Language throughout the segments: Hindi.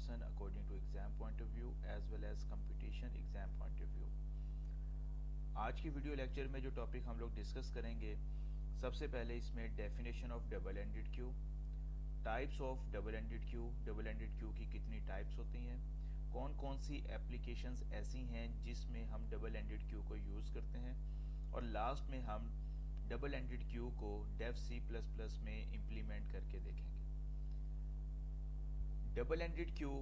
person according to exam point of view as well as competition exam point of view। आज की वीडियो लेक्चर में जो टॉपिक हम लोग डिस्कस करेंगे, सबसे पहले इसमें definition of double ended Q, types of double ended Q की कितनी टाइप्स होती हैं, कौन कौन सी एप्लीकेशंस ऐसी हैं जिसमें हम डबल एंडेड क्यू को यूज़ करते हैं, और लास्ट में हम डबल एंडेड क्यू को डेव C++ में इम्प्लीमेंट करके देखेंगे। Double-ended queue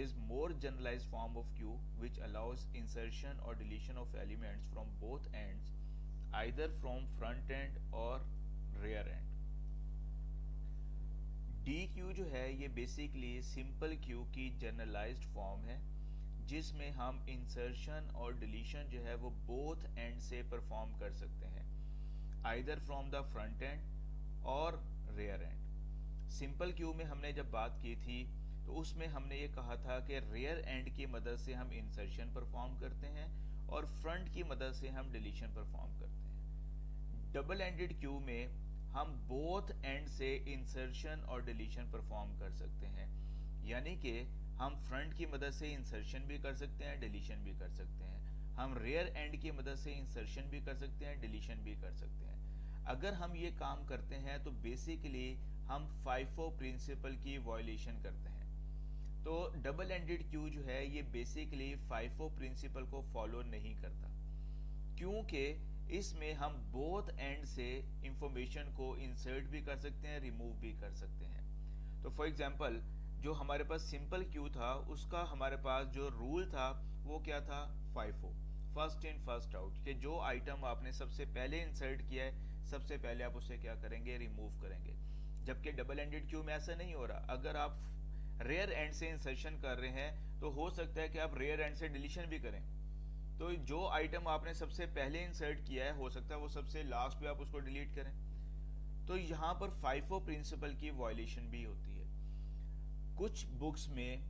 is more generalized form of queue which allows insertion or deletion of elements from both ends, either from front end or rear end। DQ जो है ये बेसिकली सिंपल क्यू की जनरलाइज्ड फॉर्म है जिसमें हम इंसर्शन और डिलीशन जो है वो बोथ एंड से परफॉर्म कर सकते हैं, either from the front end और रेयर एंड। सिंपल क्यू में हमने जब बात की थी तो उसमें हमने ये कहा था कि रेयर एंड की मदद से हम इंसर्शन परफॉर्म करते हैं और फ्रंट की मदद से हम डिलीशन परफॉर्म करते हैं। डबल एंडेड क्यू में हम बोथ एंड से इंसर्शन और डिलीशन परफॉर्म कर सकते हैं, यानी कि हम फ्रंट की मदद से इंसर्शन भी कर सकते हैं, डिलीशन भी कर सकते हैं। हम रेयर एंड की मदद से इंसर्शन भी कर सकते हैं, डिलीशन भी कर सकते हैं। अगर हम ये काम करते हैं तो बेसिकली हम FIFO प्रिंसिपल की वायलेशन करते हैं। तो डबल एंडेड क्यू जो है ये बेसिकली FIFO प्रिंसिपल को फॉलो नहीं करता, क्योंकि इसमें हम बोथ एंड से इंफॉर्मेशन को इंसर्ट भी कर सकते हैं, रिमूव भी कर सकते हैं। तो फॉर एग्जांपल जो हमारे पास सिंपल क्यू था उसका हमारे पास जो रूल था वो क्या था, FIFO, first in first out, कि जो आइटम आपने सबसे पहले इंसर्ट किया है सबसे पहले आप उसे क्या करेंगे, रिमूव करेंगे। जबकि डबल एंडेड क्यू में ऐसा नहीं हो रहा। अगर आप रेयर एंड से इंसर्शन कर रहे हैं तो हो सकता है कि आप रेयर एंड से डिलीशन भी करें। तो जो आइटम आपने सबसे पहले इंसर्ट किया है हो सकता है वो सबसे लास्ट पे आप उसको डिलीट करें। तो यहां पर FIFO प्रिंसिपल की वायलेशन भी होती है। कुछ बुक्स में,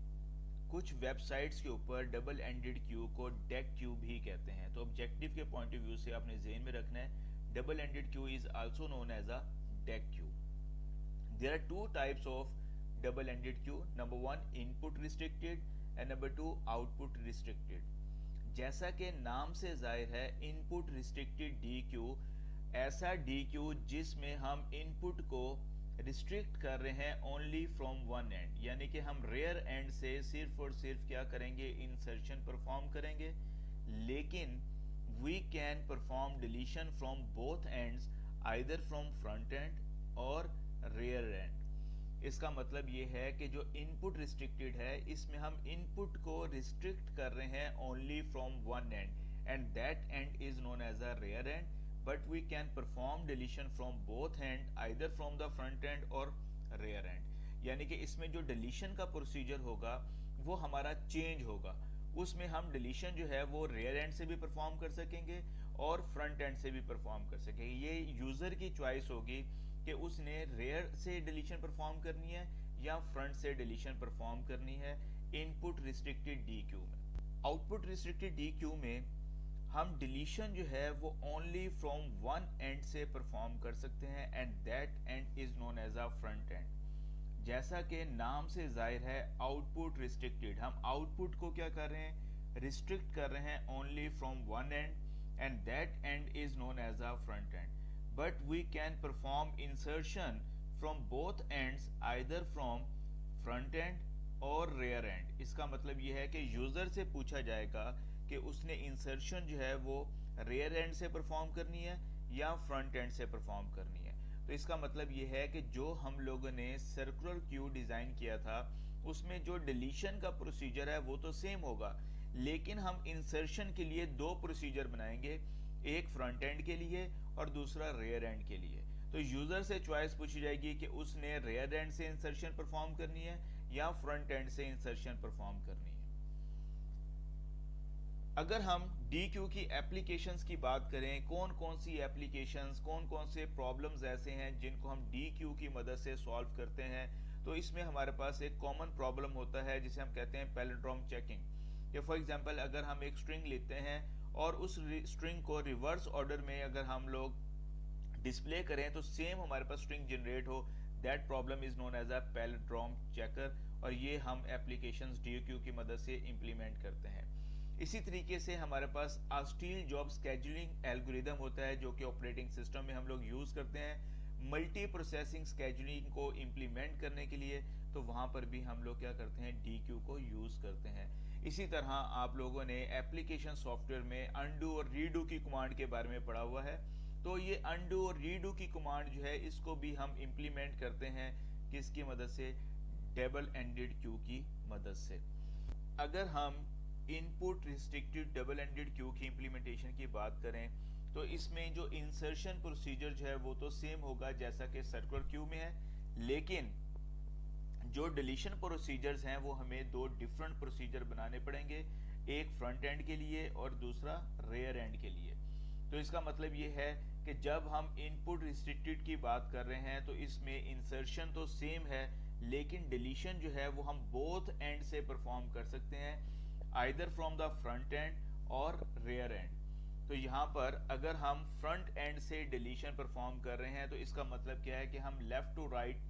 कुछ वेबसाइट्स के ऊपर डबल एंडेड क्यू को डेक क्यू भी कहते हैं। तो ऑब्जेक्टिव के पॉइंट ऑफ व्यू से आपने ज़हन में रखना है, double ended queue is also known as a deque. There are two types of double-ended queue. Number one, input restricted and number two, output restricted. जैसा कि नाम से जाहिर है, इनपुट रिस्ट्रिक्टेड डी क्यू ऐसा डी क्यू जिसमें हम इनपुट को रिस्ट्रिक्ट कर रहे हैं ओनली फ्रॉम वन एंड, यानी कि हम रेयर एंड से सिर्फ और सिर्फ क्या करेंगे, इंसर्शन परफॉर्म करेंगे, लेकिन we can perform deletion from both ends, either from front end और रेयर एंड। इसका मतलब ये है कि जो इनपुट रिस्ट्रिक्टेड है इसमें हम इनपुट को रिस्ट्रिक्ट कर रहे हैं only from one end and that end is known as a rear end, but we can perform deletion from both end, either from the front end और रेयर एंड। यानी कि इसमें जो डिलीशन का प्रोसीजर होगा वो हमारा चेंज होगा। उसमें हम डिलीशन जो है वो रेयर एंड से भी परफॉर्म कर सकेंगे और फ्रंट एंड से भी परफॉर्म कर सकेंगे। ये यूजर की चॉइस होगी कि उसने रेयर से डिलीशन परफॉर्म करनी है या फ्रंट से डिलीशन परफॉर्म करनी है इनपुट रिस्ट्रिक्टेड डी क्यू में। आउटपुट रिस्ट्रिक्टेड डी क्यू में हम डिलीशन जो है वो ओनली फ्रॉम वन एंड से परफॉर्म कर सकते हैं and that end is known as a front end. जैसा कि नाम से जाहिर है, आउटपुट रिस्ट्रिक्टेड, हम आउटपुट को क्या कर रहे हैं, रिस्ट्रिक्ट कर रहे हैं only from one end and that end is known as a front end, but we can perform insertion from both ends, either from front end और rear end। इसका मतलब यह है कि यूजर से पूछा जाएगा कि उसने इंसर्शन जो है वो रेयर एंड से परफॉर्म करनी है या फ्रंट एंड से परफॉर्म करनी है। तो इसका मतलब यह है कि जो हम लोगों ने सर्कुलर क्यू डिजाइन किया था उसमें जो डिलीशन का प्रोसीजर है वो तो सेम होगा, लेकिन हम इंसर्शन के लिए दो प्रोसीजर बनाएंगे, एक फ्रंट एंड के लिए और दूसरा रेयर एंड के लिए। तो यूजर से चॉइस पूछी जाएगी कि उसने रेयर एंड से इंसर्शन परफॉर्म करनी है या फ्रंट एंड से इंसर्शन परफॉर्म करनी है। अगर हम डी क्यू की एप्लीकेशंस की बात करें, कौन कौन सी एप्लीकेशंस, कौन कौन से प्रॉब्लम्स ऐसे हैं जिनको हम डी क्यू की मदद से सॉल्व करते हैं, तो इसमें हमारे पास एक कॉमन प्रॉब्लम होता है जिसे हम कहते हैं पैलिंड्रोम चेकिंग। या फॉर एग्जांपल अगर हम एक स्ट्रिंग लेते हैं और उस स्ट्रिंग को रिवर्स ऑर्डर में अगर हम लोग डिस्प्ले करें तो सेम हमारे पास स्ट्रिंग जनरेट हो, that problem is known as a palindrome checker, और ये हम एप्लीकेशंस DQ की मदद से इम्प्लीमेंट करते हैं। इसी तरीके से हमारे पास आस्टील जॉब स्केजुलिंग एल्गोरिदम होता है जो कि ऑपरेटिंग सिस्टम में हम लोग यूज़ करते हैं मल्टी प्रोसेसिंग स्केजुलिंग को इम्प्लीमेंट करने के लिए, तो वहाँ पर भी हम लोग क्या करते हैं, DQ को यूज़ करते हैं। इसी तरह आप लोगों ने एप्लीकेशन सॉफ्टवेयर में अनडू और रीडू की कमांड के बारे में पढ़ा हुआ है, तो ये अनडू और रीडू की कमांड जो है इसको भी हम इम्प्लीमेंट करते हैं किसकी मदद से, डबल एंडेड क्यू की मदद से। अगर हम input restricted double ended Q की इम्प्लीमेंटेशन की बात करें तो इसमें जो इंसर्शन प्रोसीजर जो है वो तो सेम होगा जैसा कि सर्कुलर क्यू में है, लेकिन जो डिलीशन प्रोसीजर्स हैं वो हमें दो डिफरेंट प्रोसीजर बनाने पड़ेंगे, एक फ्रंट एंड के लिए और दूसरा रेयर एंड के लिए। तो इसका मतलब ये है कि जब हम इनपुट रिस्ट्रिक्टेड की बात कर रहे हैं तो इसमें इंसर्शन तो सेम है, लेकिन डिलीशन जो है वो हम बोथ एंड से परफॉर्म कर सकते हैं, either from the front end और रेयर एंड। तो यहाँ पर अगर हम फ्रंट एंड से डिलीशन परफॉर्म कर रहे हैं तो इसका मतलब क्या है कि हम left to right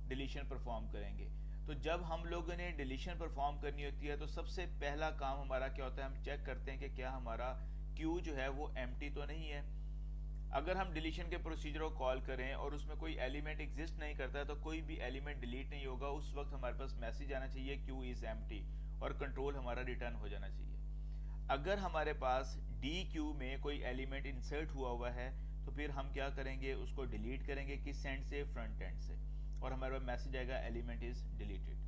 deletion perform करेंगे। तो जब हम लोगों ने डिलीशन परफॉर्म करनी होती है तो सबसे पहला काम हमारा क्या होता है, हम चेक करते हैं कि क्या हमारा क्यू जो है वो एम्प्टी तो नहीं है। अगर हम डिलीशन के प्रोसीजर को कॉल करें और उसमें कोई एलिमेंट एग्जिस्ट नहीं करता है तो कोई भी एलिमेंट डिलीट नहीं होगा, उस वक्त हमारे पास मैसेज आना चाहिए क्यू इज एम्प्टी और कंट्रोल हमारा रिटर्न हो जाना चाहिए। अगर हमारे पास डी क्यू में कोई एलिमेंट इंसर्ट हुआ है तो फिर हम क्या करेंगे, उसको डिलीट करेंगे, किस एंड से, फ्रंट एंड से, और हमारे पास मैसेज आएगा एलिमेंट इज डिलीटेड।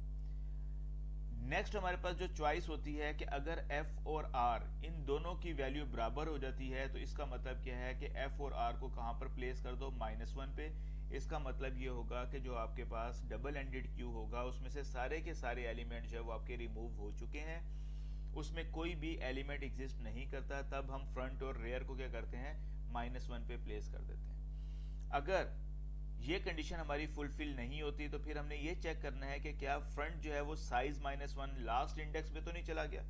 नेक्स्ट हमारे पास जो चॉइस होती है कि अगर f और r इन दोनों की वैल्यू बराबर हो जाती है तो इसका मतलब क्या है कि f और r को कहां पर प्लेस कर दो, -1 पे। इसका मतलब ये होगा कि जो आपके पास डबल एंडेड क्यू होगा उसमें से सारे के सारे एलिमेंट जो है वो आपके रिमूव हो चुके हैं, उसमें कोई भी एलिमेंट एग्जिस्ट नहीं करता। तब हम फ्रंट और रेयर को क्या करते हैं, -1 पे प्लेस कर देते हैं। अगर ये कंडीशन हमारी फुलफिल नहीं होती तो फिर हमने ये चेक करना है कि क्या फ्रंट जो है वो साइज -1 लास्ट इंडेक्स पे तो नहीं चला गया।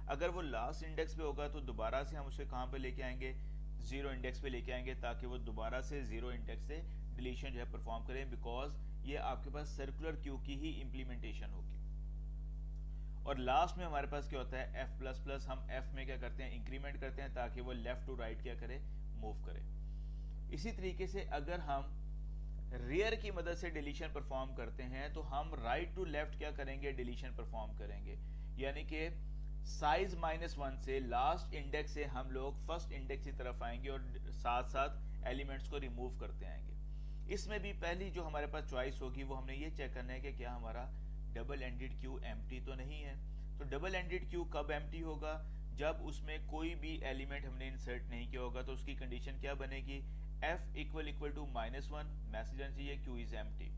अगर वो लास्ट इंडेक्स पे होगा तो दोबारा से हम उसे कहाँ पे लेके आएंगे, 0 इंडेक्स पे लेके आएंगे, ताकि वो दोबारा से 0 इंडेक्स से डिलीशन जो है परफॉर्म करें, बिकॉज ये आपके पास सर्कुलर क्यू की ही इम्प्लीमेंटेशन होगी। और लास्ट में हमारे पास क्या होता है, f++, हम f में क्या करते हैं, इंक्रीमेंट करते हैं ताकि वो लेफ्ट टू राइट क्या करे, मूव करे। इसी तरीके से अगर हम रेयर की मदद से डिलीशन परफॉर्म करते हैं तो हम राइट टू लेफ्ट क्या करेंगे, डिलीशन परफॉर्म करेंगे, यानी कि साइज -1 से लास्ट इंडेक्स से हम लोग फर्स्ट इंडेक्स की तरफ आएंगे और साथ साथ एलिमेंट्स को रिमूव करते आएंगे। इसमें भी पहली जो हमारे पास चॉइस होगी वो हमने ये चेक करना है कि क्या हमारा डबल एंडेड क्यू एम्प्टी तो नहीं है। तो डबल एंडेड क्यू कब एम्प्टी होगा, जब उसमें कोई भी एलिमेंट हमने इंसर्ट नहीं किया होगा। तो उसकी कंडीशन क्या बनेगी, f = -1, मैसेज आना चाहिए q इज एम्प्टी।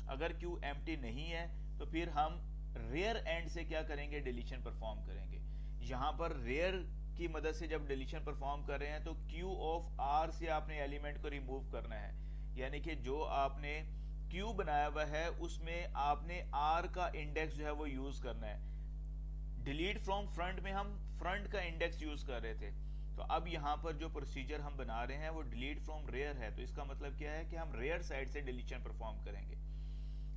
अगर q एम्प्टी नहीं है तो फिर हम रेयर एंड से क्या करेंगे, डिलीशन परफॉर्म करेंगे। यहाँ पर रेयर की मदद से जब डिलीशन परफॉर्म कर रहे हैं तो q ऑफ r से आपने एलिमेंट को रिमूव करना है, यानी कि जो आपने q बनाया हुआ है उसमें आपने r का इंडेक्स जो है वो यूज करना है। डिलीट फ्रॉम फ्रंट में हम फ्रंट का इंडेक्स यूज कर रहे थे, तो अब यहाँ पर जो प्रोसीजर हम बना रहे हैं वो डिलीट फ्रॉम रेयर है। तो इसका मतलब क्या है कि हम रेयर साइड से डिलीशन परफॉर्म करेंगे।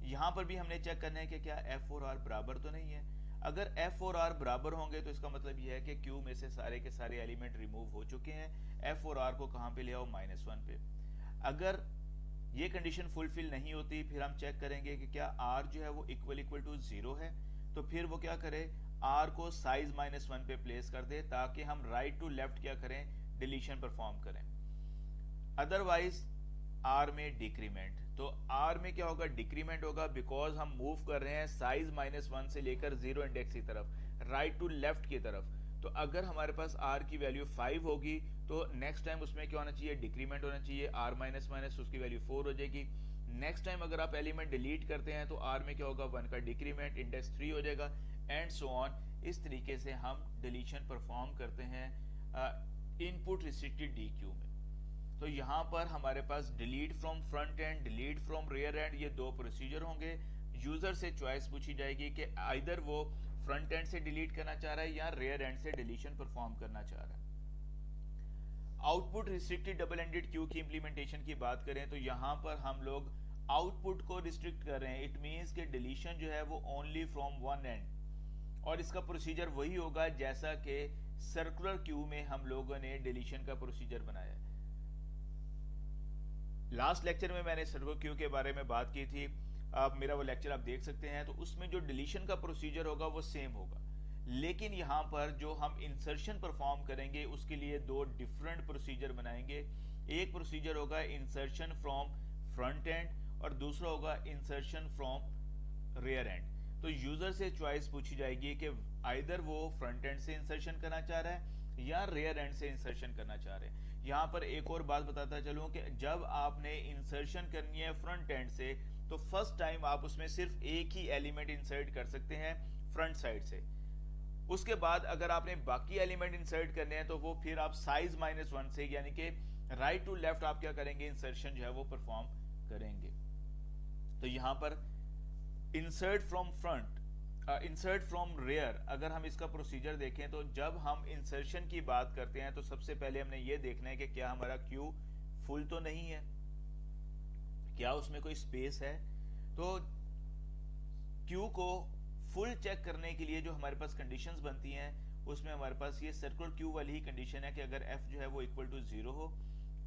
यहाँ पर भी हमने चेक करना है कि क्या f और r बराबर तो नहीं है। अगर f और r बराबर होंगे तो इसका मतलब यह है कि q में से सारे के सारे एलिमेंट रिमूव हो चुके हैं, f और r को कहाँ पे ले आओ, -1 पे। अगर ये कंडीशन फुलफिल नहीं होती फिर हम चेक करेंगे कि क्या r जो है वो इक्वल टू 0 है, तो फिर वो क्या करे, r को साइज -1 पे प्लेस कर दे ताकि हम राइट टू लेफ्ट क्या करें, डिलीशन परफॉर्म करें। अदरवाइज r में डिक्रीमेंट, तो r में क्या होगा, डिक्रीमेंट होगा, बिकॉज हम मूव कर रहे हैं साइज -1 से लेकर 0 इंडेक्स की तरफ, राइट टू लेफ्ट की तरफ। तो अगर हमारे पास r की वैल्यू 5 होगी तो नेक्स्ट टाइम उसमें क्या होना चाहिए, डिक्रीमेंट होना चाहिए, r उसकी वैल्यू 4 हो जाएगी। नेक्स्ट टाइम अगर आप एलिमेंट डिलीट करते हैं तो r में क्या होगा, 1 का डिक्रीमेंट, इंडेक्स 3 हो जाएगा, एंड सो ऑन। इस तरीके से हम डिलीशन परफॉर्म करते हैं इनपुट रिस्ट्रिक्टेड DQ में। तो यहाँ पर हमारे पास delete from front end, delete from rear end, ये दो प्रोसीजर होंगे। यूजर से चॉइस पूछी जाएगी कि आइदर वो फ्रंट एंड से डिलीट करना चाह रहा है या रेयर एंड से डिलीशन परफॉर्म करना चाह रहा है। Output restricted double ended Q की इंप्लीमेंटेशन की बात करें तो यहाँ पर हम लोग आउटपुट को रिस्ट्रिक्ट कर रहे हैं। इट मीन्स कि डिलीशन जो है वो ओनली फ्रॉम वन एंड, और इसका प्रोसीजर वही होगा जैसा कि सर्कुलर क्यू में हम लोगों ने डिलीशन का प्रोसीजर बनाया है। लास्ट लेक्चर में मैंने सर्कुलर क्यू के बारे में बात की थी, आप मेरा वो लेक्चर आप देख सकते हैं। तो उसमें जो डिलीशन का प्रोसीजर होगा वो सेम होगा, लेकिन यहां पर जो हम इंसर्शन परफॉर्म करेंगे उसके लिए दो डिफरेंट प्रोसीजर बनाएंगे। एक प्रोसीजर होगा इंसर्शन फ्रॉम फ्रंट एंड और दूसरा होगा इंसर्शन फ्रॉम रियर एंड। तो यूजर से चॉइस पूछी जाएगी कि आइदर वो फ्रंट एंड से इंसर्शन करना चाह रहा है या रियर एंड से इंसर्शन करना चाह रहे हैं। यहां पर एक और बात बताता चलूं कि जब आपने इंसर्शन करनी है फ्रंट एंड से तो फर्स्ट टाइम आप उसमें सिर्फ एक ही एलिमेंट इंसर्ट कर सकते हैं फ्रंट साइड से। उसके बाद अगर आपने बाकी एलिमेंट इंसर्ट करने हैं तो वो फिर आप साइज -1 से, यानी कि राइट टू लेफ्ट आप क्या करेंगे, इंसर्शन जो है वो परफॉर्म करेंगे। तो यहां पर insert from front, insert from rear, अगर हम इसका प्रोसीजर देखें तो जब हम इंसर्शन की बात करते हैं तो सबसे पहले हमने ये देखना है कि क्या हमारा क्यू फुल तो नहीं है, क्या उसमें कोई स्पेस है। तो क्यू को फुल चेक करने के लिए जो हमारे पास कंडीशंस बनती हैं उसमें हमारे पास ये सर्कुलर क्यू वाली ही कंडीशन है कि अगर एफ जो है वो इक्वल टू 0 हो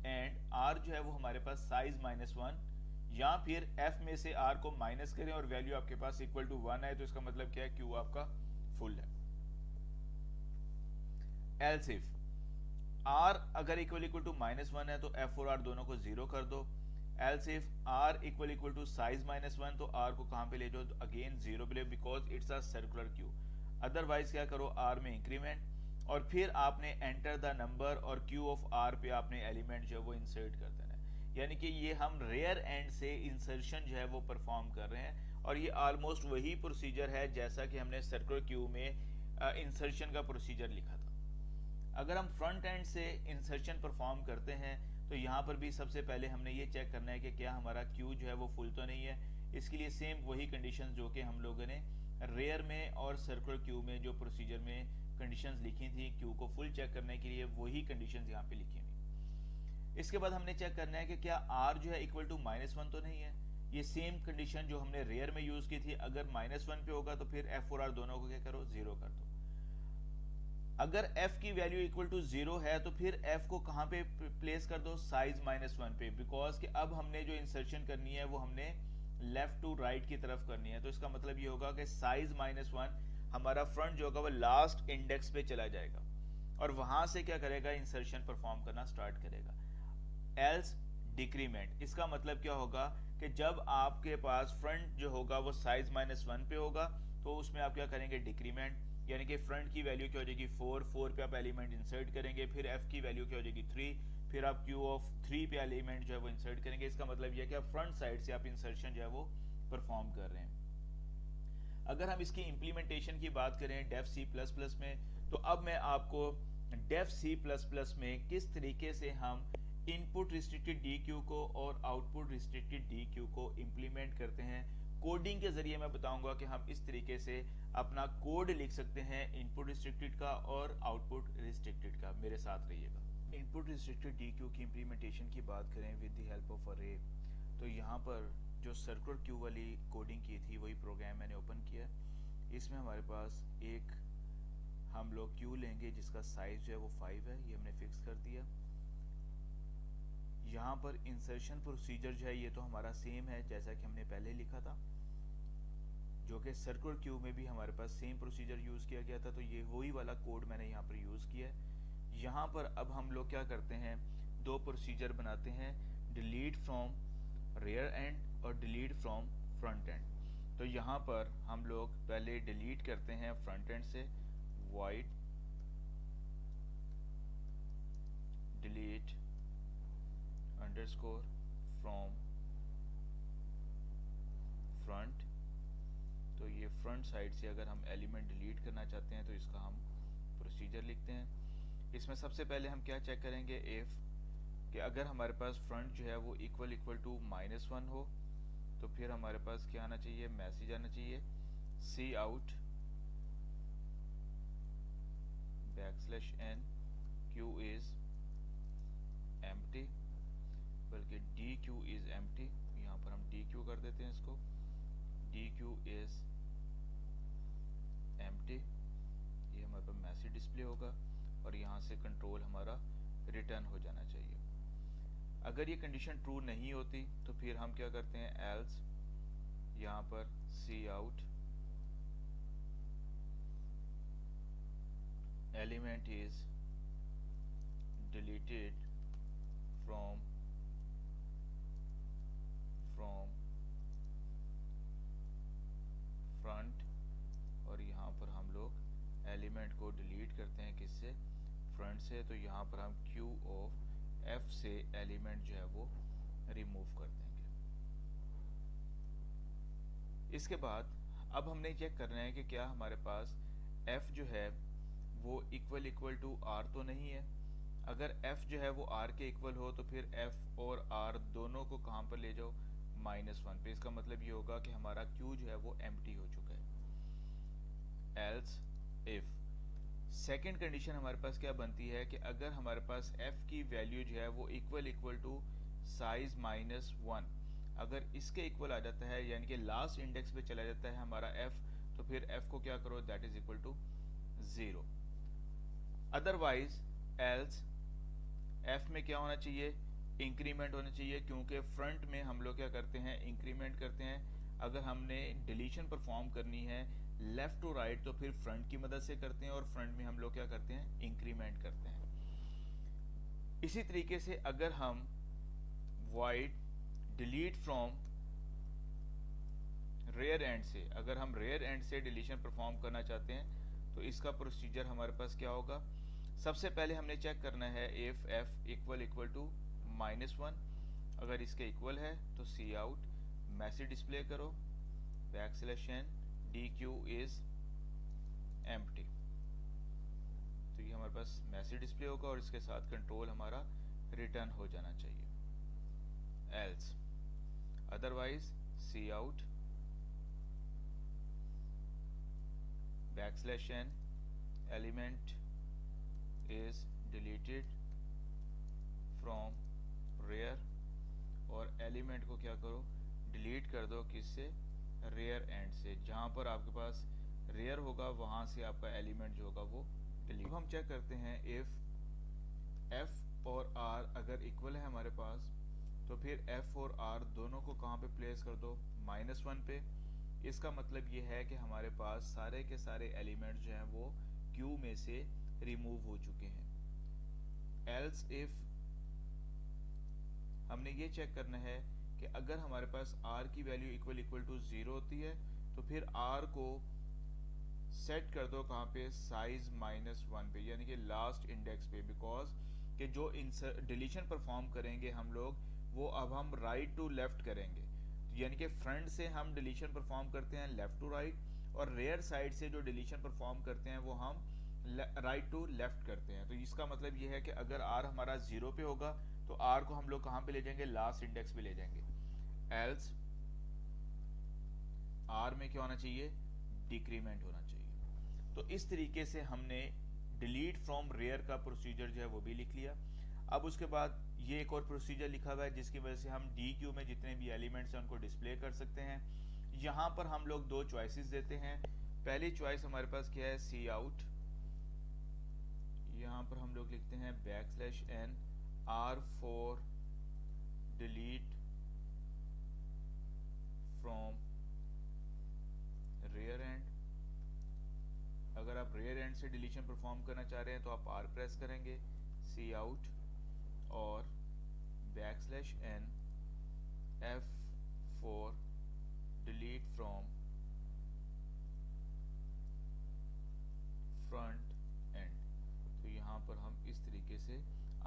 एंड आर जो है वो हमारे पास साइज -1, या फिर एफ में से आर को माइनस करें और वैल्यू आपके पास इक्वल टू 1 है, तो इसका मतलब क्या है, क्यू आपका फुल है। एल्स इफ आर अगर इक्वल टू -1 है तो एफ और आर दोनों को 0 कर दो। Else if R equal to size -1 तो आर को कहां पे ले जाओ, अगेन 0 पे ले, because it's a circular queue. Otherwise क्या करो, आर में इंक्रीमेंट और फिर आपने एंटर द नंबर और क्यू ऑफ आर पे आपने एलिमेंट जो है वो इंसर्ट कर देना है। यानी कि ये हम रेयर एंड से इंसर्शन जो है वो परफॉर्म कर रहे हैं, और ये ऑलमोस्ट वही प्रोसीजर है जैसा कि हमने सर्कुलर क्यू में इंसर्शन का प्रोसीजर लिखा था। अगर हम फ्रंट एंड से इंसर्शन परफॉर्म करते हैं तो यहाँ पर भी सबसे पहले हमने ये चेक करना है कि क्या हमारा क्यू जो है वो फुल तो नहीं है। इसके लिए सेम वही कंडीशंस जो कि हम लोगों ने रेयर में और सर्कुलर क्यू में जो प्रोसीजर में कंडीशंस लिखी थी क्यू को फुल चेक करने के लिए, वही कंडीशंस यहाँ पे लिखी हुई। इसके बाद हमने चेक करना है कि क्या आर जो है इक्वल टू -1 तो नहीं है। ये सेम कंडीशन जो हमने रेयर में यूज की थी, अगर -1 पे होगा तो फिर एफ और आर दोनों को क्या करो, 0 कर दो। अगर f की वैल्यू इक्वल टू 0 है तो फिर f को कहां पे प्लेस कर दो, साइज -1 पे, बिकॉज कि अब हमने जो इंसर्शन करनी है वो हमने लेफ्ट टू राइट की तरफ करनी है। तो इसका मतलब ये होगा कि साइज -1 हमारा फ्रंट जो होगा वो लास्ट इंडेक्स पे चला जाएगा और वहां से क्या करेगा, इंसर्शन परफॉर्म करना स्टार्ट करेगा। एल्स डिक्रीमेंट, इसका मतलब क्या होगा कि जब आपके पास फ्रंट जो होगा वो साइज -1 पे होगा तो उसमें आप क्या करेंगे, डिक्रीमेंट, यानी कि फ्रंट की वैल्यू क्या हो जाएगी 4 पे आप एलिमेंट इंसर्ट करेंगे, फिर एफ की वैल्यू क्या हो जाएगी 3, फिर आप क्यू ऑफ 3 पे एलिमेंट जो है वो इंसर्ट करेंगे। इसका मतलब यह कि आप फ्रंट साइड से आप इंसर्शन जो है वो परफॉर्म कर रहे हैं। अगर हम इसकी इंप्लीमेंटेशन की बात करें डेफ सी प्लस प्लस में, तो अब मैं आपको डेफ सी प्लस प्लस में किस तरीके से हम इनपुट रिस्ट्रिक्टेड डी क्यू को और आउटपुट रिस्ट्रिक्टेड डी क्यू को इम्प्लीमेंट करते हैं, कोडिंग के जरिए मैं बताऊंगा कि हम इस तरीके से अपना कोड लिख सकते हैं इनपुट रिस्ट्रिक्टेड का और आउटपुट रिस्ट्रिक्टेड का। मेरे साथ रहिएगा। इनपुट रिस्ट्रिक्टेड डी क्यू की इम्प्लीमेंटेशन की बात करें विद द हेल्प ऑफ अरे, तो यहाँ पर जो सर्कुलर क्यू वाली कोडिंग की थी वही प्रोग्राम मैंने ओपन किया। इसमें हमारे पास एक हम लोग क्यू लेंगे जिसका साइज जो है वो 5 है, ये हमने फिक्स कर दिया। यहाँ पर इंसर्शन प्रोसीजर जो है ये तो हमारा सेम है जैसा कि हमने पहले लिखा था, जो कि सर्कुलर क्यू में भी हमारे पास सेम प्रोसीजर यूज किया गया था। तो ये वही वाला कोड मैंने यहाँ पर यूज किया है। यहाँ पर अब हम लोग क्या करते हैं, दो प्रोसीजर बनाते हैं, डिलीट फ्रॉम रियर एंड और डिलीट फ्रॉम फ्रंट एंड। तो यहाँ पर हम लोग पहले डिलीट करते हैं फ्रंट एंड से, void delete underscore from front. तो ये फ्रंट साइड से अगर हम एलिमेंट डिलीट करना चाहते हैं तो इसका हम प्रोसीजर लिखते हैं। इसमें सबसे पहले हम क्या चेक करेंगे, इफ कि अगर हमारे पास फ्रंट जो है वो इक्वल टू -1 हो तो फिर हमारे पास क्या आना चाहिए, मैसेज आना चाहिए c out \n q is empty, बल्कि डी क्यू इज एम्प्टी, यहाँ पर हम डी क्यू कर देते हैं इसको, डी क्यू इज एम्प्टी, ये हमारे पास मैसेज डिस्प्ले होगा और यहाँ से कंट्रोल हमारा रिटर्न हो जाना चाहिए। अगर ये कंडीशन ट्रू नहीं होती तो फिर हम क्या करते हैं, एल्स यहाँ पर c out element is deleted from front, और यहाँ पर हम लोग एलिमेंट को डिलीट करते हैं किससे, फ्रंट से। तो यहाँ पर हम क्यू ऑफ एफ से एलिमेंट जो है वो रिमूव कर देंगे। इसके बाद अब हमने चेक करना है कि क्या हमारे पास f जो है वो इक्वल टू r तो नहीं है। अगर f जो है वो r के इक्वल हो तो फिर f और r दोनों को कहाँ पर ले जाओ, -1 पे। इसका मतलब ये होगा कि हमारा q जो है वो एम्प्टी हो चुका है। एल्स इफ सेकेंड कंडीशन हमारे पास क्या बनती है कि अगर हमारे पास f की वैल्यू जो है वो इक्वल टू साइज -1, अगर इसके इक्वल आ जाता है यानी कि लास्ट इंडेक्स पे चला जाता है हमारा f, तो फिर f को क्या करो, that is equal to 0। Otherwise else f में क्या होना चाहिए, इंक्रीमेंट होना चाहिए, क्योंकि फ्रंट में हम लोग क्या करते हैं, इंक्रीमेंट करते हैं। अगर हमने डिलीशन परफॉर्म करनी है लेफ्ट टू राइट तो फिर फ्रंट की मदद से करते हैं, और फ्रंट में हम लोग क्या करते हैं, इंक्रीमेंट करते हैं। इसी तरीके से अगर हम void delete from rear end से, अगर हम रेयर एंड से डिलीशन परफॉर्म करना चाहते हैं तो इसका प्रोसीजर हमारे पास क्या होगा। सबसे पहले हमने चेक करना है इफ f इक्वल टू -1, अगर इसके इक्वल है तो सी आउट मैसेज डिस्प्ले करो backslash n D Q is empty, तो ये हमारे पास मैसेज डिस्प्ले होगा और इसके साथ कंट्रोल हमारा रिटर्न हो जाना चाहिए। Else otherwise C out backslash n element is deleted from rear, और एलिमेंट को क्या करो, डिलीट कर दो किससे, रेयर एंड से। जहां पर आपके पास रेयर होगा वहां से आपका एलिमेंट जो होगा वो डिलीट। हम चेक करते हैं इफ f और r अगर इक्वल है हमारे पास तो फिर f और r दोनों को कहाँ पे प्लेस कर दो, -1 पे। इसका मतलब ये है कि हमारे पास सारे के सारे एलिमेंट जो हैं वो Q में से रिमूव हो चुके हैं। एल्स इफ हमने ये चेक करना है कि अगर हमारे पास r की वैल्यू इक्वल टू 0 होती है तो फिर r को सेट कर दो कहाँ पे, साइज -1 पे, यानी कि लास्ट इंडेक्स पे। बिकॉज कि जो डिलीशन परफॉर्म करेंगे हम लोग वो अब हम राइट टू लेफ्ट करेंगे, यानी कि फ्रंट से हम डिलीशन परफॉर्म करते हैं लेफ्ट टू राइट, और रेयर साइड से जो डिलीशन परफॉर्म करते हैं वो हम राइट टू लेफ्ट करते हैं। तो इसका मतलब ये है कि अगर r हमारा 0 पे होगा तो r को हम लोग कहाँ पे ले जाएंगे, लास्ट इंडेक्स पे ले जाएंगे। एल्स r में क्या होना चाहिए, डिक्रीमेंट होना चाहिए। तो इस तरीके से हमने डिलीट फ्रॉम रेयर का प्रोसीजर जो है वो भी लिख लिया। अब उसके बाद ये एक और प्रोसीजर लिखा हुआ है जिसकी वजह से हम डी क्यू में जितने भी एलिमेंट्स हैं उनको डिस्प्ले कर सकते हैं। यहाँ पर हम लोग दो चॉइसेस देते हैं। पहली चॉइस हमारे पास क्या है, सी आउट, यहाँ पर हम लोग लिखते हैं \n r for delete from rear end। अगर आप रेयर एंड से डिलीशन परफॉर्म करना चाह रहे हैं तो आप r प्रेस करेंगे, सी आउट और \n f for delete from front end। तो यहाँ पर हम इस तरीके से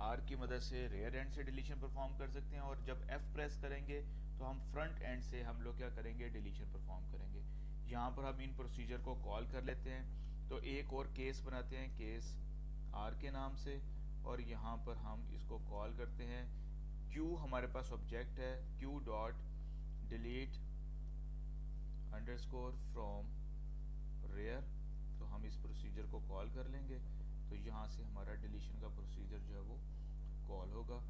r की मदद से रेयर एंड से डिलीशन परफॉर्म कर सकते हैं, और जब f प्रेस करेंगे तो हम फ्रंट एंड से हम लोग क्या करेंगे, डिलीशन परफॉर्म करेंगे। यहाँ पर हम इन प्रोसीजर को कॉल कर लेते हैं। तो एक और केस बनाते हैं, केस r के नाम से, और यहाँ पर हम इसको कॉल करते हैं। q हमारे पास ऑब्जेक्ट है, q dot delete underscore from rear. तो हम इस प्रोसीजर को कॉल कर लेंगे, तो यहाँ से हमारा डिलीशन का प्रोसीजर जो है वो कॉल होगा,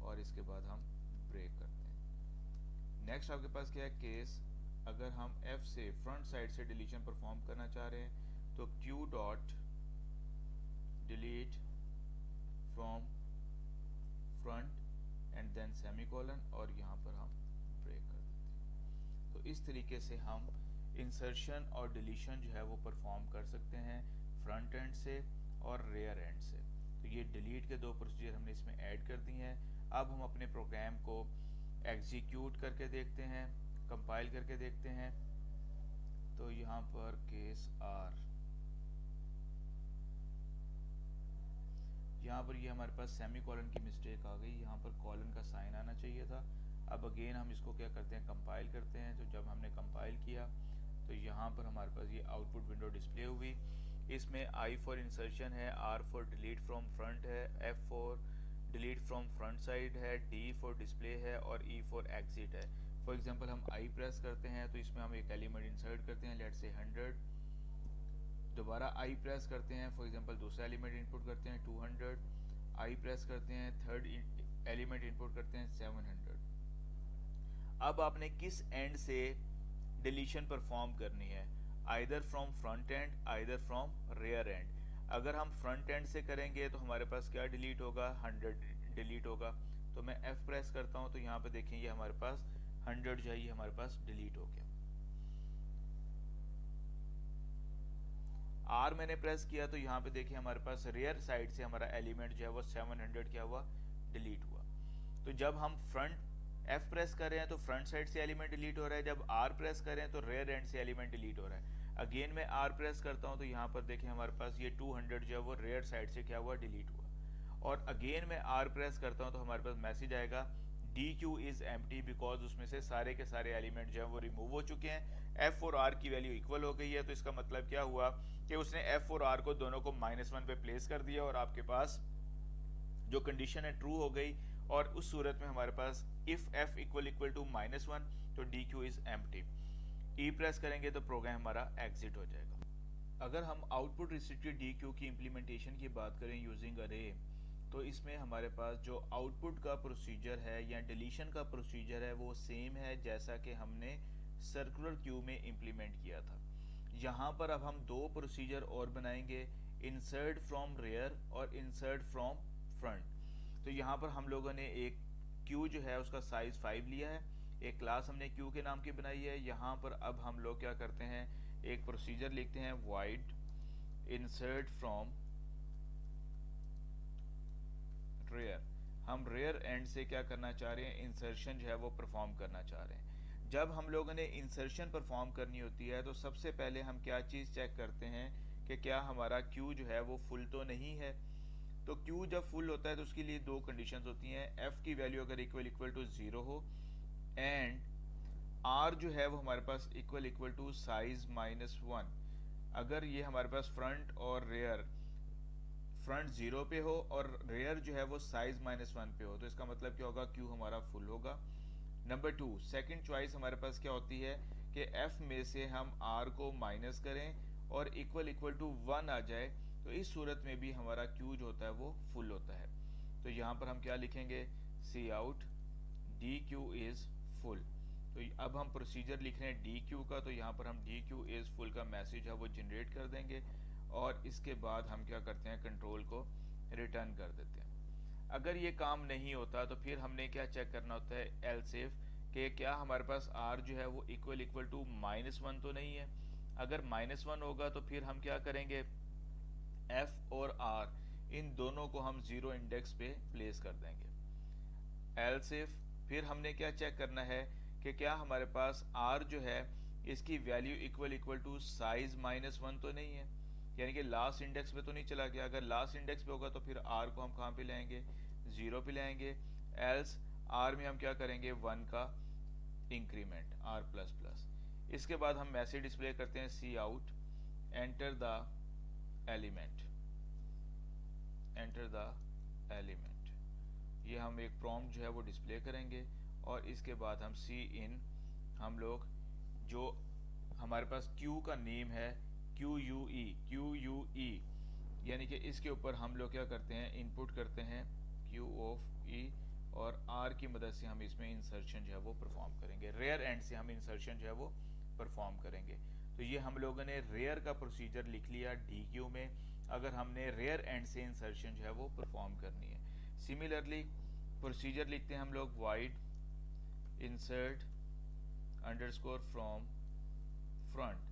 और इसके बाद हम ब्रेक करते हैं। नेक्स्ट आपके पास क्या है केस, अगर हम F से फ्रंट साइड से डिलीशन परफॉर्म करना चाह रहे हैं तो Q dot delete from front end then semicolon और यहाँ पर हम ब्रेक कर देते हैं। तो इस तरीके से हम इंसर्शन और डिलीशन जो है वो परफॉर्म कर सकते हैं फ्रंट एंड से और रेयर एंड से। तो ये डिलीट के दो प्रोसीजर हमने इसमें ऐड कर दिए हैं। अब हम अपने प्रोग्राम को एग्जीक्यूट करके देखते हैं, कंपाइल करके देखते हैं। तो यहाँ पर केस आर, यहाँ पर ये हमारे पास सेमी कॉलन की मिस्टेक आ गई, यहाँ पर कॉलन का साइन आना चाहिए था। अब अगेन हम इसको क्या करते हैं, कंपाइल करते हैं। तो जब हमने कंपाइल किया तो यहाँ पर हमारे पास ये आउटपुट विंडो डिस्प्ले हुई। इसमें I फॉर इंसर्शन है, R for delete from front है, F for delete from front side है, D फॉर डिस्प्ले है और E फॉर एग्जिट है। फॉर एग्जांपल हम I प्रेस करते हैं तो इसमें हम एक एलिमेंट इंसर्ट करते हैं, लेट्स से 100। दोबारा I प्रेस करते हैं, फॉर एग्जांपल दूसरा एलिमेंट इनपुट करते हैं 200। I प्रेस करते हैं, थर्ड एलिमेंट इनपुट करते हैं 700। अब आपने किस एंड से डिलीशन परफॉर्म करनी है, either from front end either from rear end. अगर हम फ्रंट एंड से करेंगे तो हमारे पास क्या डिलीट होगा, 100 डिलीट होगा। तो मैं F प्रेस करता हूं तो यहाँ पे देखें ये हमारे पास 100 जो है ये हमारे पास डिलीट हो गया। R मैंने प्रेस किया तो यहाँ पे देखिए हमारे पास रेयर साइड से हमारा एलिमेंट जो है वो 700 क्या हुआ, डिलीट हुआ। तो जब हम फ्रंट F प्रेस कर रहे हैं तो फ्रंट साइड से एलिमेंट डिलीट हो रहा है, जब R प्रेस कर रहे हैं तो रेयर एंड से एलिमेंट डिलीट हो रहा है। अगेन मैं R प्रेस करता हूं तो यहाँ पर देखिए हमारे पास ये 200 जो है वो रेयर साइड से क्या हुआ, डिलीट हुआ। और अगेन मैं R प्रेस करता हूं तो हमारे पास मैसेज आएगा DQ इज एम्प्टी, बिकॉज उसमें से सारे के सारे एलिमेंट जो है वो रिमूव हो चुके हैं। F और R की वैल्यू इक्वल हो गई है। तो इसका मतलब क्या हुआ कि उसने F और R को दोनों को -1 पे प्लेस कर दिया और आपके पास जो कंडीशन है ट्रू हो गई। और उस सूरत में हमारे पास इफ F इक्वल टू -1 तो DQ is empty. E press करेंगे तो प्रोग्राम हमारा एग्जिट हो जाएगा। अगर हम आउटपुट रिस्ट्रिक्टेड DQ की इम्प्लीमेंटेशन की बात करें यूजिंग अरे, तो इसमें हमारे पास जो आउटपुट का प्रोसीजर है या डिलीशन का प्रोसीजर है वो सेम है जैसा कि हमने सर्कुलर क्यू में इम्प्लीमेंट किया था। यहाँ पर अब हम दो प्रोसीजर और बनाएंगे, इंसर्ट फ्रॉम रेयर और इंसर्ट फ्रॉम फ्रंट। तो यहाँ पर हम लोगों ने एक क्यू जो है उसका साइज 5 लिया है, एक क्लास हमने क्यू के नाम की बनाई है। यहाँ पर अब हम लोग क्या करते हैं, एक प्रोसीजर लिखते हैं void insert from रेयर। हम रेयर एंड से क्या करना चाह रहे हैं, इंसर्शन जो है वो परफॉर्म करना चाह रहे हैं। जब हम लोगों ने इंसर्शन परफॉर्म करनी होती है तो सबसे पहले हम क्या चीज़ चेक करते हैं कि क्या हमारा क्यू जो है वो फुल तो नहीं है। तो क्यू जब फुल होता है तो उसके लिए दो कंडीशंस होती हैं, एफ की वैल्यू अगर इक्वल टू 0 हो एंड आर जो है वो हमारे पास इक्वल टू साइज -1। अगर ये हमारे पास फ्रंट और रेयर, फ्रंट 0 पे हो और रेयर जो है वो साइज -1 पे हो तो इसका मतलब क्या होगा, क्यू हमारा फुल होगा। नंबर 2 सेकंड चॉइस हमारे पास क्या होती है कि एफ में से हम आर को माइनस करें और इक्वल टू 1 आ जाए, तो इस सूरत में भी हमारा क्यू जो होता है वो फुल होता है। तो यहाँ पर हम क्या लिखेंगे, c out D Q is full. तो अब हम प्रोसीजर लिख रहे हैं डी क्यू का, तो यहाँ पर हम डी क्यू इज फुल का मैसेज है वो जनरेट कर देंगे और इसके बाद हम क्या करते हैं, कंट्रोल को रिटर्न कर देते हैं। अगर ये काम नहीं होता तो फिर हमने क्या चेक करना होता है, एल्स इफ, कि क्या हमारे पास r जो है वो इक्वल टू -1 तो नहीं है। अगर -1 होगा तो फिर हम क्या करेंगे, f और r इन दोनों को हम 0 इंडेक्स पे प्लेस कर देंगे। एल्स इफ फिर हमने क्या चेक करना है कि क्या हमारे पास r जो है इसकी वैल्यू इक्वल टू साइज -1 तो नहीं है, यानी कि लास्ट इंडेक्स पे तो नहीं चला गया। अगर लास्ट इंडेक्स पे होगा तो फिर r को हम कहाँ पे लाएंगे, 0 पे लाएंगे। एल्स r में हम क्या करेंगे, 1 का इंक्रीमेंट r++। इसके बाद हम मैसेज डिस्प्ले करते हैं cout enter the element, enter the element. ये हम एक प्रॉम्प्ट जो है वो डिस्प्ले करेंगे और इसके बाद हम सी इन, हम लोग जो हमारे पास क्यू का नेम है QUE, यानी कि इसके ऊपर हम लोग क्या करते हैं, इनपुट करते हैं Q ऑफ E और आर की मदद से हम इसमें इंसर्शन जो है वो परफॉर्म करेंगे। रेयर एंड से हम इंसर्शन जो है वो परफॉर्म करेंगे। तो ये हम लोगों ने रेयर का प्रोसीजर लिख लिया डी क्यू में, अगर हमने रेयर एंड से इंसर्शन जो है वो परफॉर्म करनी है। सिमिलरली प्रोसीजर लिखते हैं हम लोग wide insert underscore from front.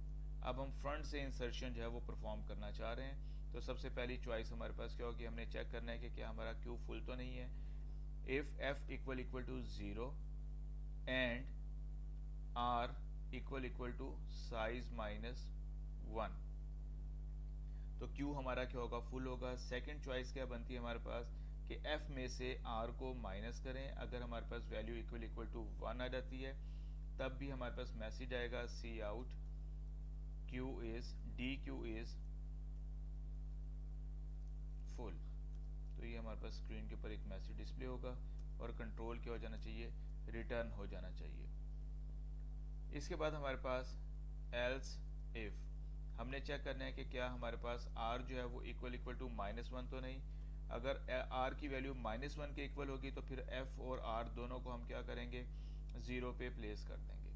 अब हम फ्रंट से इंसर्शन जो है वो परफॉर्म करना चाह रहे हैं। तो सबसे पहली चॉइस हमारे पास क्या होगी, हमने चेक करना है कि क्या हमारा क्यू फुल तो नहीं है। If F equal to 0 and R equal to size -1, तो क्यू हमारा क्या होगा, फुल होगा। सेकंड चॉइस क्या बनती है हमारे पास कि एफ में से आर को माइनस करें। अगर हमारे पास वैल्यू इक्वल टू 1 आ जाती है तब भी हमारे पास मैसेज आएगा cout queue is the Q is full. तो ये हमारे पास स्क्रीन के ऊपर एक मैसेज डिस्प्ले होगा और कंट्रोल क्या हो जाना चाहिए, रिटर्न हो जाना चाहिए। इसके बाद हमारे पास एल्स इफ, हमने चेक करना है कि क्या हमारे पास r जो है वो इक्वल टू -1 तो नहीं। अगर r की वैल्यू -1 के इक्वल होगी तो फिर f और r दोनों को हम क्या करेंगे, 0 पे प्लेस कर देंगे।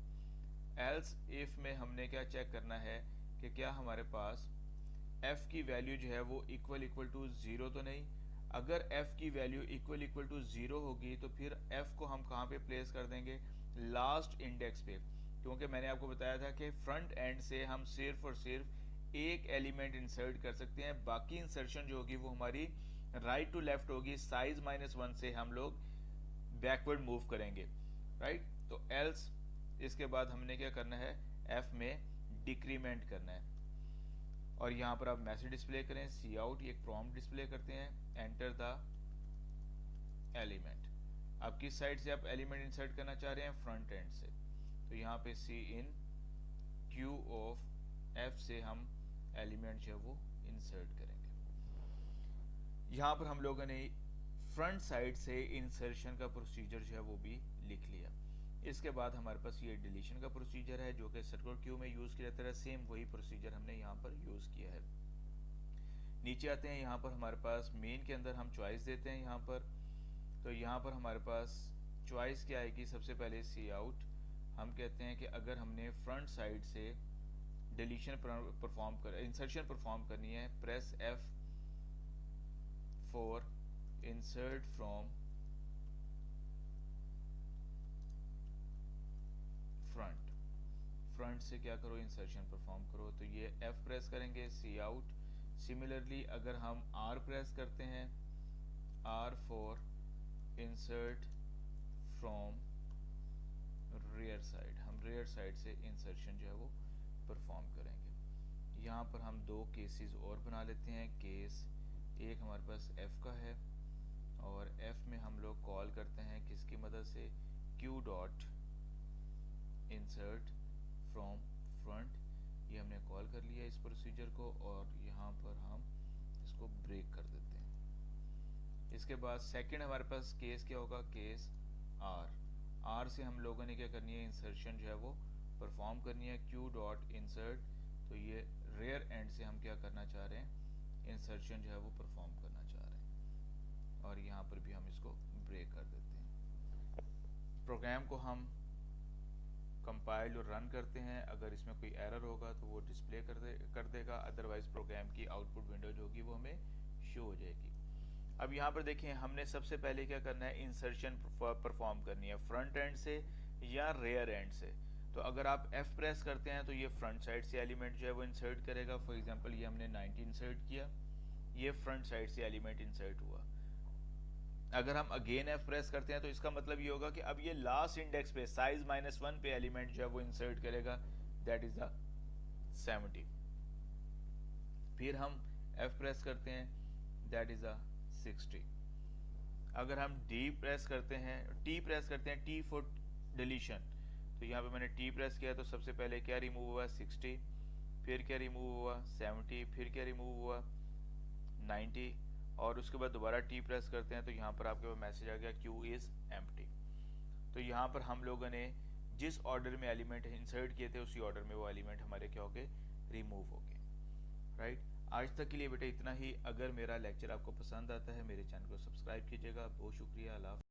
एल्स इफ में हमने क्या चेक करना है कि क्या हमारे पास f की वैल्यू जो है वो इक्वल टू 0 तो नहीं। अगर f की वैल्यू इक्वल टू 0 होगी तो फिर f को हम कहाँ पे प्लेस कर देंगे, लास्ट इंडेक्स पे। क्योंकि मैंने आपको बताया था कि फ्रंट एंड से हम सिर्फ और सिर्फ एक एलिमेंट इंसर्ट कर सकते हैं, बाकी इंसर्शन जो होगी वो हमारी राइट टू लेफ्ट होगी। साइज -1 से हम लोग बैकवर्ड मूव करेंगे, राइट। तो एल्स इसके बाद हमने क्या करना है, एफ में डिक्रीमेंट करना है और यहाँ पर आप मैसेज डिस्प्ले करें सी आउट, एक प्रॉम्प्ट डिस्प्ले करते हैं एंटर द एलिमेंट। आप किस साइड से आप एलिमेंट इंसर्ट करना चाह रहे हैं, फ्रंट एंड से। तो यहाँ पे सी इन क्यू ऑफ एफ से हम एलिमेंट जो है वो इंसर्ट करेंगे। यहाँ पर हम लोगों ने फ्रंट साइड से इंसर्शन का प्रोसीजर जो है वो भी लिख लिया। इसके बाद हमारे पास ये डिलीशन का प्रोसीजर है जो कि सर्कुलर क्यू में यूज किया जाता है। सेम वही प्रोसीजर हमने यहाँ पर यूज किया है। नीचे आते हैं, यहाँ पर हमारे पास मेन के अंदर हम चॉइस देते हैं यहाँ पर। तो यहाँ पर हमारे पास चॉइस क्या आएगी, सबसे पहले सी आउट। हम कहते हैं कि अगर हमने फ्रंट साइड से डिलीशन परफॉर्म कर इंसर्शन परफॉर्म करनी है, press F for insert from front. Front से क्या करो, इंसर्शन परफॉर्म करो। तो ये F प्रेस करेंगे, सी आउट। सिमिलरली अगर हम R प्रेस करते हैं, R for insert from rear side, हम रेयर साइड से इंसर्शन जो है वो परफॉर्म करेंगे। यहाँ पर हम दो केसेस और बना लेते हैं। केस एक हमारे पास F का है और F में हम लोग कॉल करते हैं किसकी मदद से, Q dot insert from front. ये हमने कॉल कर लिया इस प्रोसीजर को और यहाँ पर हम इसको ब्रेक कर देते हैं। इसके बाद सेकंड हमारे पास केस क्या होगा, केस R से हम लोगों ने क्या करनी है, इंसर्शन जो है वो परफॉर्म करनी है, Q डॉट इंसर्ट। तो ये रेयर एंड से हम क्या करना चाह रहे हैं, इंसर्शन जो है वो परफॉर्म करना चाह रहे हैं और यहाँ पर भी हम इसको ब्रेक कर देते हैं। प्रोग्राम को हम कंपाइल और रन करते हैं। अगर इसमें कोई एरर होगा तो वो डिस्प्ले कर देगा, अदरवाइज प्रोग्राम की आउटपुट विंडो जो होगी वो हमें शो हो जाएगी। अब यहाँ पर देखिए, हमने सबसे पहले क्या करना है, इंसर्शन परफॉर्म करनी है फ्रंट एंड से या रेयर एंड से। तो अगर आप F प्रेस करते हैं तो ये फ्रंट साइड से एलिमेंट जो है वो इंसर्ट करेगा। फॉर एग्जांपल ये हमने 90 इंसर्ट किया, ये फ्रंट साइड से एलिमेंट इंसर्ट हुआ। अगर हम अगेन F प्रेस करते हैं तो इसका मतलब ये होगा कि अब ये लास्ट इंडेक्स पे साइज -1 पे एलिमेंट जो है वो इंसर्ट करेगा, दैट इज द 70। फिर हम F प्रेस करते हैं, दैट इज द 60। अगर हम D प्रेस करते हैं, T प्रेस करते हैं, T फॉर डिलीशन, तो यहाँ पे मैंने T प्रेस किया तो सबसे पहले क्या रिमूव हुआ, 60। फिर क्या रिमूव हुआ, 70। फिर क्या रिमूव हुआ, 90। और उसके बाद दोबारा T प्रेस करते हैं तो यहाँ पर आपके पास मैसेज आ गया Q इज एम्प्टी। तो यहाँ पर हम लोगों ने जिस ऑर्डर में एलिमेंट इंसर्ट किए थे उसी ऑर्डर में वो एलिमेंट हमारे क्या हो गए, रिमूव हो गए, राइट। आज तक के लिए बेटा इतना ही। अगर मेरा लेक्चर आपको पसंद आता है मेरे चैनल को सब्सक्राइब कीजिएगा। बहुत शुक्रिया। अल्लाह।